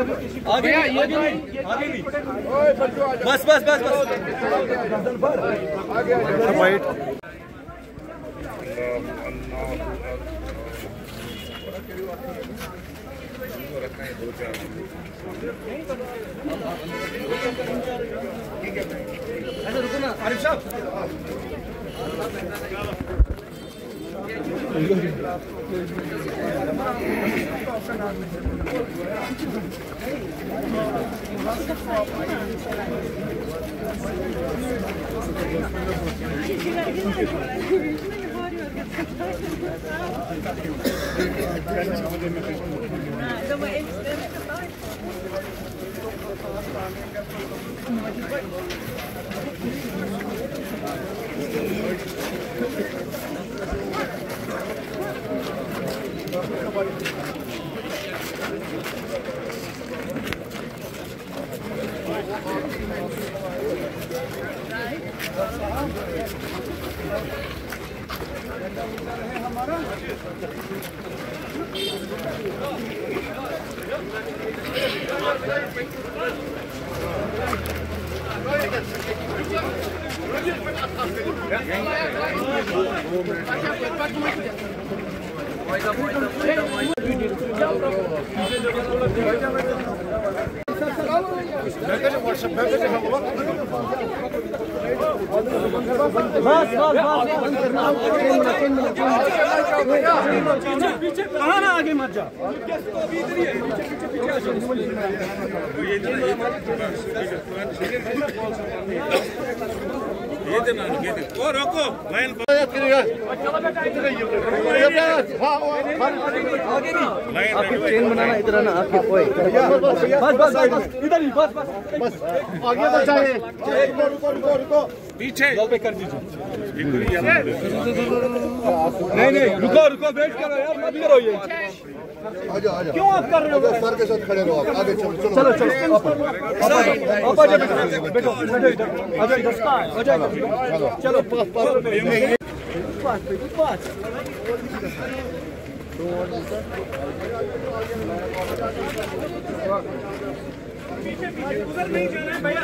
आगे आगे बस बस बस बस ऐसा रुको ना आरिफ साहब। कहाँ ना आगे मत जा। रोको आपकी चेन बनाना इधर ना आपके कोई बस बस बस इधर ही बस बस बस आगे बचाए रुको पीछे पे कर दीजिए। नहीं रुको वेट करो यार मत करो ये आजा क्यों आप कर रहे हो सर के साथ खड़े रहो आप आगे चलो आप आजा बैठो आजा चलो पास पीछे उधर नहीं जाना है भैया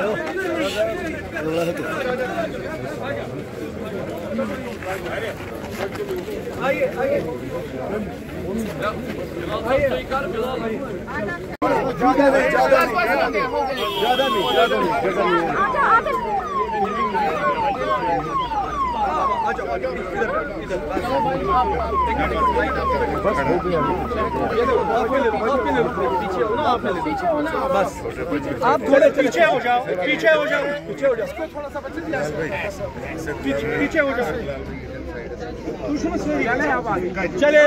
आइए ज्यादा नहीं बस आप थोड़े पीछे हो जाओ थोड़ा सा पीछे हो जाओ चले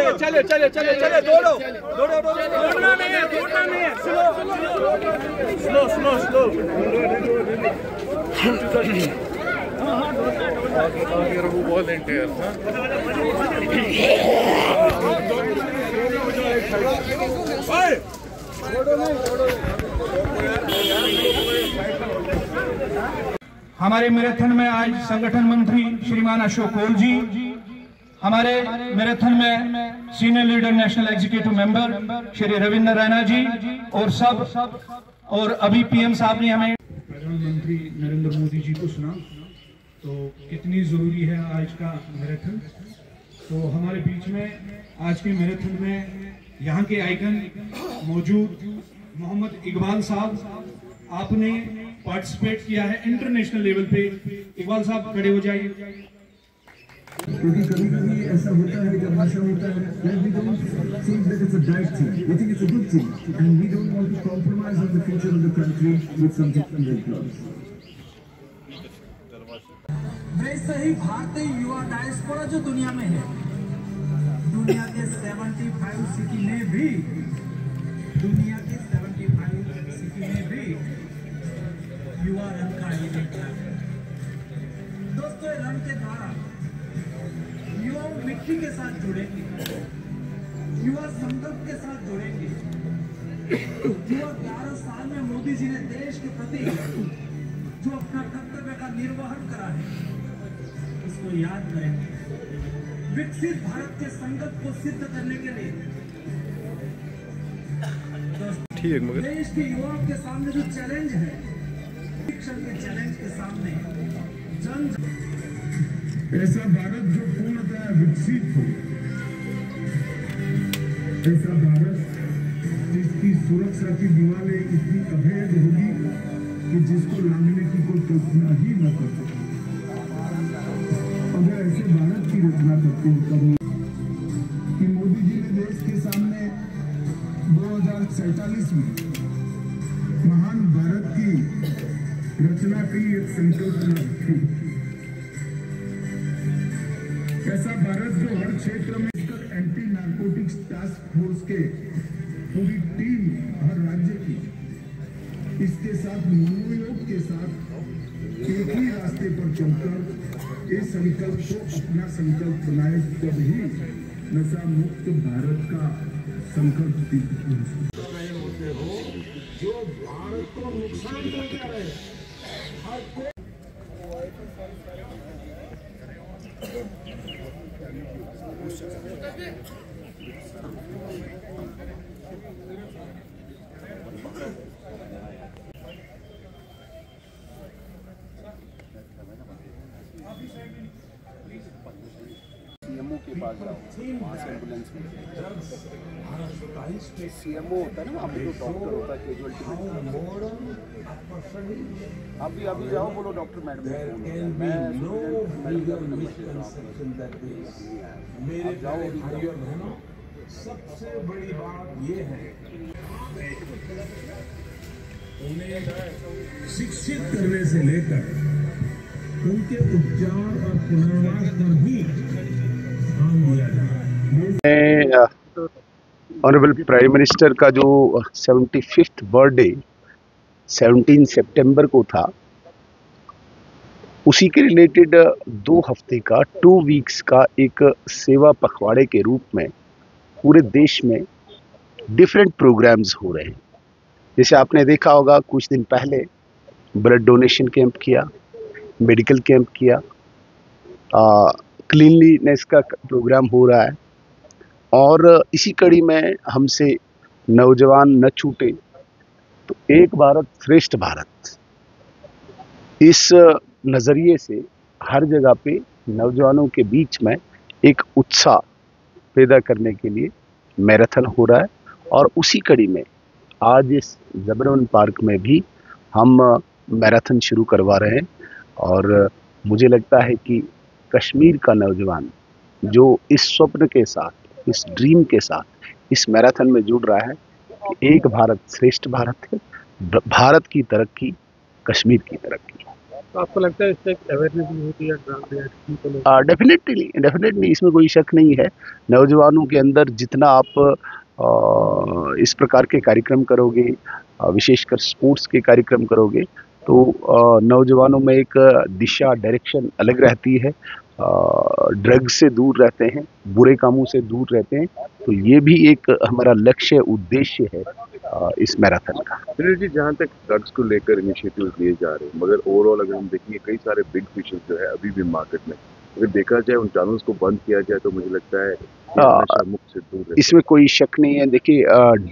दौड़ना नहीं है स्लो वॉलंटियर हमारे मैराथन में आज संगठन मंत्री श्रीमान अशोक कौल जी, हमारे मैराथन में senior leader national executive member Shri Ravindra Raina ji और अभी पीएम साहब ने हमें प्रधानमंत्री नरेंद्र मोदी जी को सुना तो कितनी जरूरी है आज का मैराथन। तो हमारे बीच में आज के मैराथन में यहाँ के आइकन मौजूद मोहम्मद इकबाल साहब, आपने पार्टिसिपेट किया है इंटरनेशनल लेवल पे। इकबाल साहब खड़े हो जाइए। क्योंकि कभी ऐसा होता है जब नशा होता है then we don't think that it's a bad thing, we think it's a good thing and we don't want to compromise on the future of the country with something like drugs. वैसे ही Bharatiya Yuva diaspora जो दुनिया में है, दुनिया के 75 city में भी युवा रन का आयोजन किया। दोस्तों रन के द्वारा युवा मिट्टी के साथ जुड़ेंगे, युवा संकल्प के साथ जुड़ेंगे। युवा 11 साल में मोदी जी ने देश के प्रति जो अपना कर्तव्य का निर्वहन करा है उसको याद करेंगे। विकसित भारत के संकल्प को सिद्ध करने के लिए ठीक मगर देश के युवाओं के सामने जो चैलेंज है, शिक्षण के चैलेंज के सामने ऐसा भारत जो पूर्णतः विकसित हो, ऐसा भारत जिसकी सुरक्षा की दीवारें इतनी अभेद होगी कि जिसको लांघने की कोई कल्पना ही न कर सके। अगर ऐसे भारत की रचना करते हैं तब कि मोदी जी ने देश के सामने 2047 में महान भारत की रचना की एक संकल्पना रखी। ऐसा भारत जो हर क्षेत्र में एंटी नारकोटिक्स टास्क फोर्स के पूरी टीम हर राज्य की इसके साथ मनोयोग के साथ एक ही रास्ते पर चलकर इस संकल्प को अपना संकल्प बनाए, तभी नशा मुक्त भारत का संकल्प सिद्ध हो। जो भारत को नुकसान पहुंचा रहे सीएमओ के पास जाओ, वहाँ से एम्बुलेंस मिलती है। सीएमओ होता है ना, वहाँ पे जो डॉक्टर होता है कैजुअल्टी में, अभी जाओ, बोलो डॉक्टर मैडम मैं जाओ भाइयों और बहनों, सबसे बड़ी बात ये है उन्हें शिक्षित करने से लेकर उनके उपचार और पुनर्वास पर भी ध्यान दिया जाए। ऑनरेबल प्राइम मिनिस्टर का जो 75th बर्थडे 17 सितंबर को था, उसी के रिलेटेड 2 हफ्ते का 2 वीक्स का एक सेवा पखवाड़े के रूप में पूरे देश में डिफरेंट प्रोग्राम्स हो रहे हैं। जैसे आपने देखा होगा, कुछ दिन पहले ब्लड डोनेशन कैंप किया, मेडिकल कैंप किया, क्लीनलीनेस का प्रोग्राम हो रहा है, और इसी कड़ी में हमसे नौजवान न छूटे तो एक भारत श्रेष्ठ भारत, इस नज़रिए से हर जगह पे नौजवानों के बीच में एक उत्साह पैदा करने के लिए मैराथन हो रहा है। और उसी कड़ी में आज इस जबरवन पार्क में भी हम मैराथन शुरू करवा रहे हैं। और मुझे लगता है कि कश्मीर का नौजवान जो इस स्वप्न के साथ, इस ड्रीम के साथ इस मैराथन में जुड़ रहा है कि एक भारत श्रेष्ठ भारत है, भारत की तरक्की, कश्मीर की तरक्की। तो आपको लगता है इससे एक अवेयरनेस होती है? डेफिनेटली इसमें कोई शक नहीं है। नौजवानों के अंदर जितना आप इस प्रकार के कार्यक्रम करोगे, विशेषकर स्पोर्ट्स के कार्यक्रम करोगे, तो नौजवानों में एक दिशा, डायरेक्शन अलग रहती है, ड्रग्स से दूर रहते हैं, बुरे कामों से दूर रहते हैं। तो ये भी एक हमारा लक्ष्य, उद्देश्य है इस मैराथन का। जी, जहाँ तक ड्रग्स को लेकर इनिशिएटिव लिए जा रहे हैं, मगर ओवरऑल अगर हम देखेंगे कई सारे बिग फिशेस जो है अभी भी मार्केट में, अगर देखा जाए उन चैनल्स को बंद किया जाए तो मुझे लगता है मुक्त से दूर है। इसमें कोई शक नहीं है। देखिए,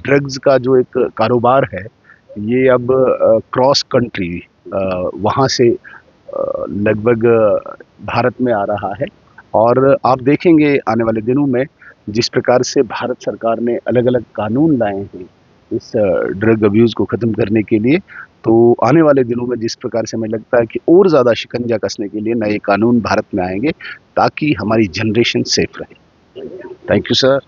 ड्रग्स का जो एक कारोबार है, ये अब क्रॉस कंट्री वहाँ से लगभग भारत में आ रहा है। और आप देखेंगे आने वाले दिनों में जिस प्रकार से भारत सरकार ने अलग अलग कानून लाए हैं इस ड्रग अब्यूज़ को ख़त्म करने के लिए, तो आने वाले दिनों में जिस प्रकार से हमें लगता है कि और ज़्यादा शिकंजा कसने के लिए नए कानून भारत में आएंगे ताकि हमारी जनरेशन सेफ रहे। Thank you sir.